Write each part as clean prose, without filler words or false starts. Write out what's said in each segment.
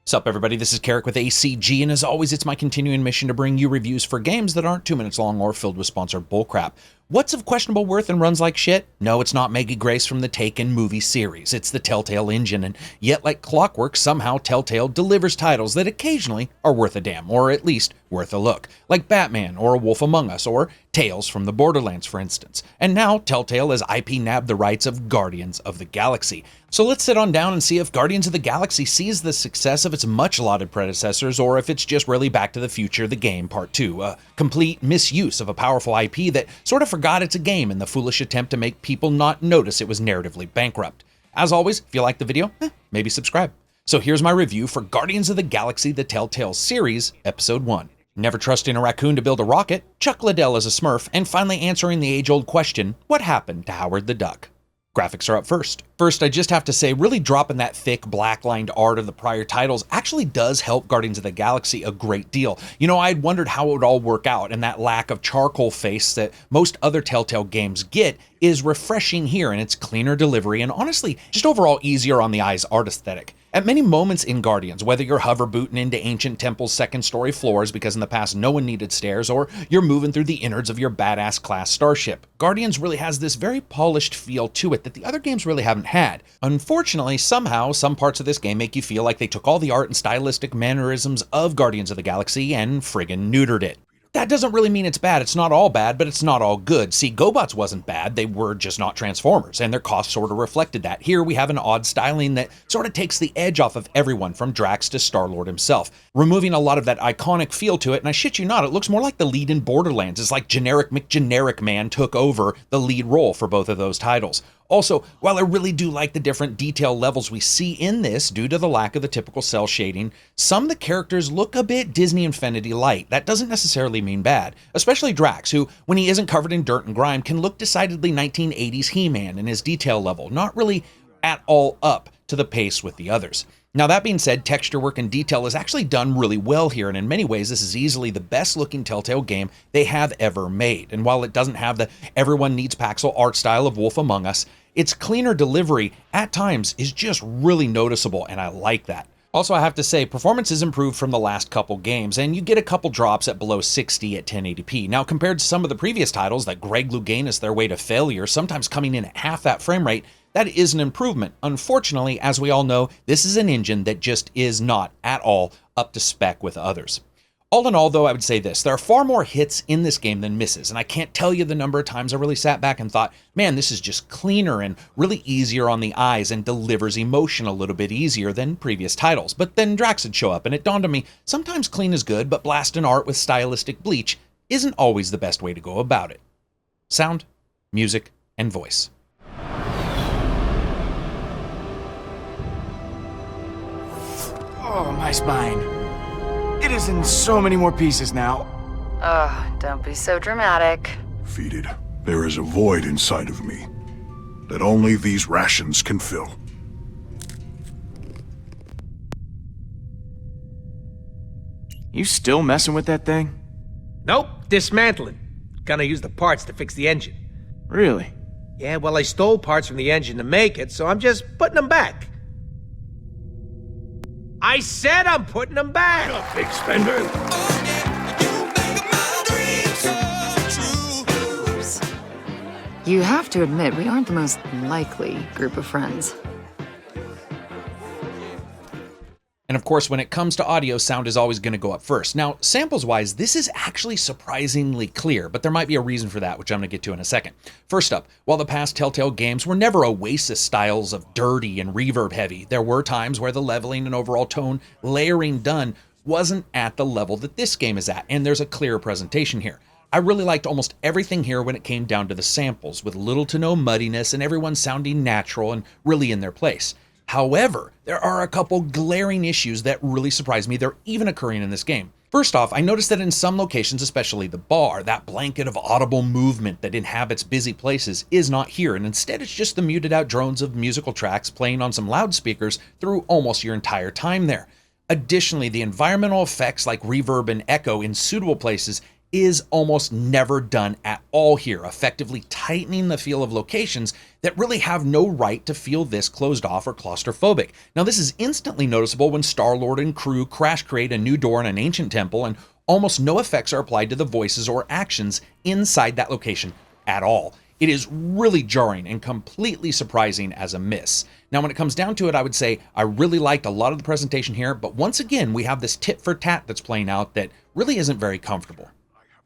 Sup everybody, this is Karak with ACG, and as always it's my continuing mission to bring you reviews for games that aren't 2 minutes long or filled with sponsored bullcrap. What's of questionable worth and runs like shit? No, it's not Maggie Grace from the Taken movie series, it's the Telltale engine, and yet like clockwork, somehow Telltale delivers titles that occasionally are worth a damn, or at least worth a look, like Batman, or A Wolf Among Us, or Tales from the Borderlands for instance. And now Telltale has IP nabbed the rights of Guardians of the Galaxy. So let's sit on down and see if Guardians of the Galaxy sees the success of its much-lauded predecessors, or if it's just really Back to the Future, the game, Part 2, a complete misuse of a powerful IP that sort of forgot it's a game in the foolish attempt to make people not notice it was narratively bankrupt. As always, if you like the video, maybe subscribe. So here's my review for Guardians of the Galaxy, the Telltale series, Episode 1. Never trusting a raccoon to build a rocket, Chuck Liddell as a Smurf, and finally answering the age-old question, what happened to Howard the Duck? Graphics are up first. First, I just have to say, really dropping that thick black-lined art of the prior titles actually does help Guardians of the Galaxy a great deal. You know, I'd wondered how it would all work out, and that lack of charcoal face that most other Telltale games get is refreshing here in its cleaner delivery and honestly, just overall easier on the eyes art aesthetic. At many moments in Guardians, whether you're hover booting into ancient temples' second-story floors because in the past no one needed stairs, or you're moving through the innards of your badass class starship, Guardians really has this very polished feel to it that the other games really haven't had. Unfortunately, somehow, some parts of this game make you feel like they took all the art and stylistic mannerisms of Guardians of the Galaxy and friggin' neutered it. That doesn't really mean it's bad. It's not all bad, but it's not all good. See, GoBots wasn't bad. They were just not Transformers, and their cost sort of reflected that. Here we have an odd styling that sort of takes the edge off of everyone from Drax to Star-Lord himself, removing a lot of that iconic feel to it, and I shit you not, it looks more like the lead in Borderlands. It's like Generic McGeneric Man took over the lead role for both of those titles. Also, while I really do like the different detail levels we see in this due to the lack of the typical cell shading, some of the characters look a bit Disney Infinity light. That doesn't necessarily mean bad, especially Drax, who, when he isn't covered in dirt and grime, can look decidedly 1980s He-Man in his detail level, not really at all up to the pace with the others. Now that being said, texture work and detail is actually done really well here, and in many ways this is easily the best looking Telltale game they have ever made. And while it doesn't have the everyone needs Paxel art style of Wolf Among Us, its cleaner delivery at times is just really noticeable, and I like that. Also, I have to say, performance is improved from the last couple games, and you get a couple drops at below 60 at 1080p. Now, compared to some of the previous titles that Greg Louganis their way to failure, sometimes coming in at half that frame rate, that is an improvement. Unfortunately, as we all know, this is an engine that just is not at all up to spec with others. All in all, though, I would say this. There are far more hits in this game than misses, and I can't tell you the number of times I really sat back and thought, man, this is just cleaner and really easier on the eyes and delivers emotion a little bit easier than previous titles. But then Drax would show up, and it dawned on me, sometimes clean is good, but blasting art with stylistic bleach isn't always the best way to go about it. Sound, music, and voice. Oh, my spine. It is in so many more pieces now. Ugh, don't be so dramatic. Defeated. There is a void inside of me that only these rations can fill. You still messing with that thing? Nope, dismantling. Gonna use the parts to fix the engine. Really? Yeah, well, I stole parts from the engine to make it, so I'm just putting them back. I said I'm putting them back! Big spender. You have to admit, we aren't the most likely group of friends. And of course, when it comes to audio, sound is always going to go up first. Now, samples-wise, this is actually surprisingly clear, but there might be a reason for that, which I'm going to get to in a second. First up, while the past Telltale games were never Oasis styles of dirty and reverb heavy, there were times where the leveling and overall tone layering done wasn't at the level that this game is at, and there's a clear presentation here. I really liked almost everything here when it came down to the samples, with little to no muddiness and everyone sounding natural and really in their place. However, there are a couple glaring issues that really surprise me they're even occurring in this game. First off, I noticed that in some locations, especially the bar, that blanket of audible movement that inhabits busy places is not here, and instead it's just the muted out drones of musical tracks playing on some loudspeakers through almost your entire time there. Additionally, the environmental effects like reverb and echo in suitable places is almost never done at all here, effectively tightening the feel of locations that really have no right to feel this closed off or claustrophobic. Now, this is instantly noticeable when Star-Lord and crew crash create a new door in an ancient temple, and almost no effects are applied to the voices or actions inside that location at all. It is really jarring and completely surprising as a miss. Now, when it comes down to it, I would say I really liked a lot of the presentation here, but once again, we have this tit for tat that's playing out that really isn't very comfortable.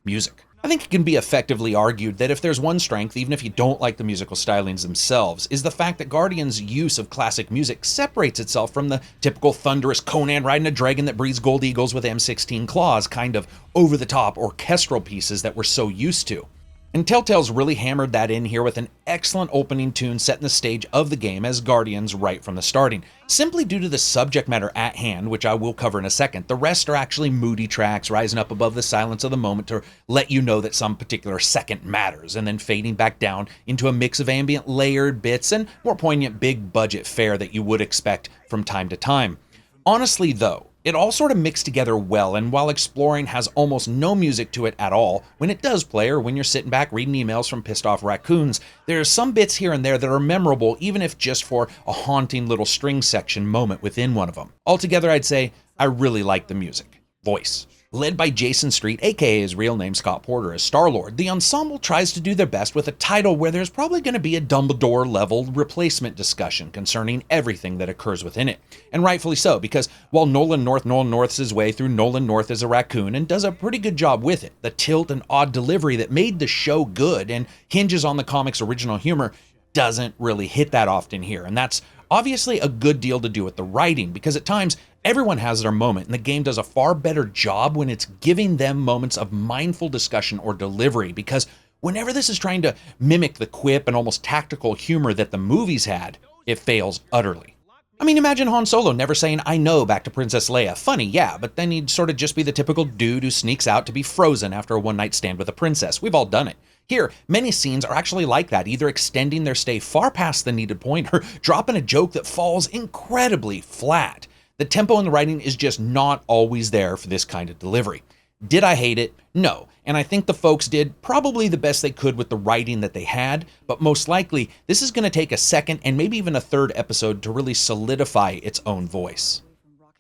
Music. I think it can be effectively argued that if there's one strength, even if you don't like the musical stylings themselves, is the fact that Guardian's use of classic music separates itself from the typical thunderous Conan riding a dragon that breeds gold eagles with M16 claws kind of over-the-top orchestral pieces that we're so used to. And Telltale's really hammered that in here with an excellent opening tune setting the stage of the game as Guardians right from the starting. Simply due to the subject matter at hand, which I will cover in a second, the rest are actually moody tracks rising up above the silence of the moment to let you know that some particular second matters, and then fading back down into a mix of ambient layered bits and more poignant big budget fare that you would expect from time to time. Honestly though, it all sort of mixed together well, and while exploring has almost no music to it at all, when it does play or when you're sitting back reading emails from pissed off raccoons, there are some bits here and there that are memorable, even if just for a haunting little string section moment within one of them. Altogether, I'd say I really like the music. Voice. Led by Jason Street, aka his real name Scott Porter, as Star-Lord, the ensemble tries to do their best with a title where there's probably going to be a Dumbledore-level replacement discussion concerning everything that occurs within it. And rightfully so, because while Nolan Norths his way through Nolan North as a raccoon and does a pretty good job with it, the tilt and odd delivery that made the show good and hinges on the comic's original humor doesn't really hit that often here, and that's obviously a good deal to do with the writing, because at times everyone has their moment, and the game does a far better job when it's giving them moments of mindful discussion or delivery, because whenever this is trying to mimic the quip and almost tactical humor that the movies had, it fails utterly. I mean, imagine Han Solo never saying "I know" back to Princess Leia. Funny, yeah, but then he'd sort of just be the typical dude who sneaks out to be frozen after a one-night stand with a princess. We've all done it. Here, many scenes are actually like that, either extending their stay far past the needed point or dropping a joke that falls incredibly flat. The tempo and the writing is just not always there for this kind of delivery. Did I hate it? No, and I think the folks did probably the best they could with the writing that they had, but most likely this is going to take a second and maybe even a third episode to really solidify its own voice.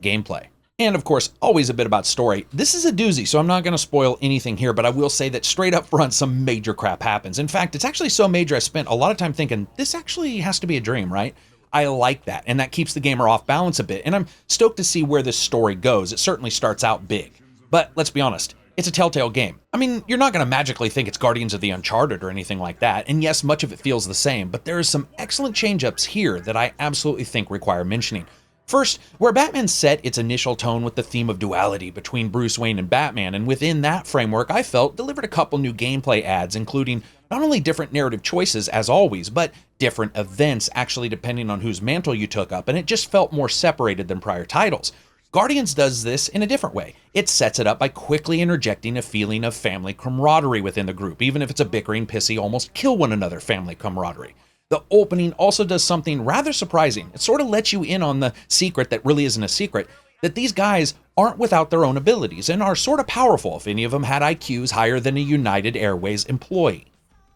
Gameplay. And of course, always a bit about story. This is a doozy, so I'm not going to spoil anything here, but I will say that straight up front, some major crap happens. In fact, it's actually so major I spent a lot of time thinking, this actually has to be a dream, right? I like that, and that keeps the gamer off balance a bit, and I'm stoked to see where this story goes. It certainly starts out big. But let's be honest, it's a Telltale game. I mean, you're not going to magically think it's Guardians of the Uncharted or anything like that, and yes, much of it feels the same, but there are some excellent change-ups here that I absolutely think require mentioning. First, where Batman set its initial tone with the theme of duality between Bruce Wayne and Batman, and within that framework, I felt delivered a couple new gameplay adds, including not only different narrative choices as always, but different events actually depending on whose mantle you took up, and it just felt more separated than prior titles. Guardians does this in a different way. It sets it up by quickly interjecting a feeling of family camaraderie within the group, even if it's a bickering, pissy, almost kill one another family camaraderie. The opening also does something rather surprising. It sort of lets you in on the secret that really isn't a secret, that these guys aren't without their own abilities and are sort of powerful if any of them had IQs higher than a United Airways employee.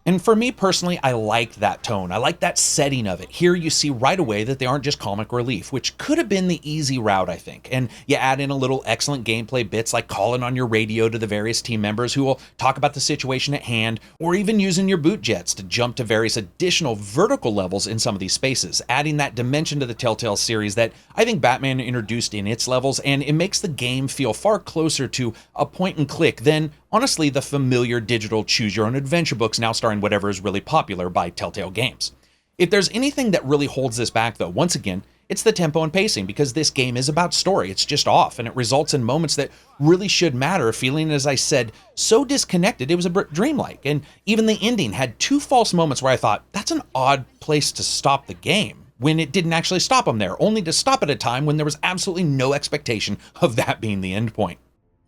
And for me personally, I like that tone. I like that setting of it. Here you see right away that they aren't just comic relief, which could have been the easy route, I think. And you add in a little excellent gameplay bits like calling on your radio to the various team members who will talk about the situation at hand, or even using your boot jets to jump to various additional vertical levels in some of these spaces, adding that dimension to the Telltale series that I think Batman introduced in its levels, and it makes the game feel far closer to a point and click than honestly the familiar digital choose-your-own-adventure books now starring whatever is really popular by Telltale Games. If there's anything that really holds this back though, once again, it's the tempo and pacing, because this game is about story. It's just off, and it results in moments that really should matter, feeling, as I said, so disconnected it was a bit dreamlike. And even the ending had two false moments where I thought, that's an odd place to stop the game, when it didn't actually stop them there, only to stop at a time when there was absolutely no expectation of that being the end point.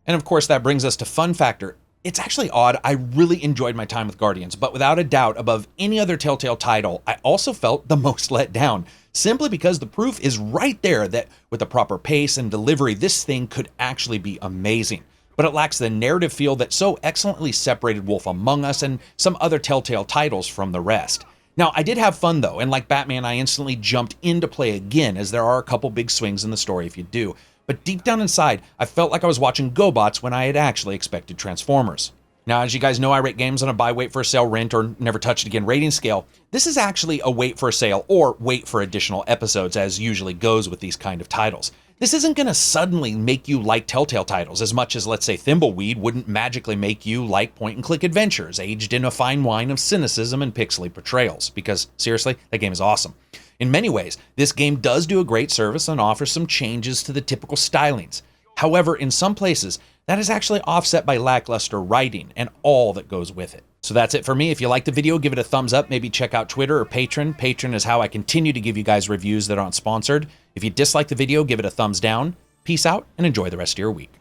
And of course, that brings us to fun factor. It's actually odd, I really enjoyed my time with Guardians, but without a doubt, above any other Telltale title, I also felt the most let down, simply because the proof is right there that with the proper pace and delivery, this thing could actually be amazing. but it lacks the narrative feel that so excellently separated Wolf Among Us and some other Telltale titles from the rest. Now, I did have fun though, and like Batman, I instantly jumped in to play again, as there are a couple big swings in the story if you do. But deep down inside, I felt like I was watching GoBots when I had actually expected Transformers. Now, as you guys know, I rate games on a buy, wait for a sale, rent, or never touch it again rating scale. This is actually a wait for a sale or wait for additional episodes, as usually goes with these kind of titles. This isn't going to suddenly make you like Telltale titles as much as, let's say, Thimbleweed wouldn't magically make you like point-and-click adventures, aged in a fine wine of cynicism and pixely portrayals, because, seriously, that game is awesome. In many ways, this game does do a great service and offers some changes to the typical stylings. However, in some places, that is actually offset by lackluster writing and all that goes with it. So that's it for me. If you liked the video, give it a thumbs up. Maybe check out Twitter or Patreon. Patreon is how I continue to give you guys reviews that aren't sponsored. If you dislike the video, give it a thumbs down. Peace out and enjoy the rest of your week.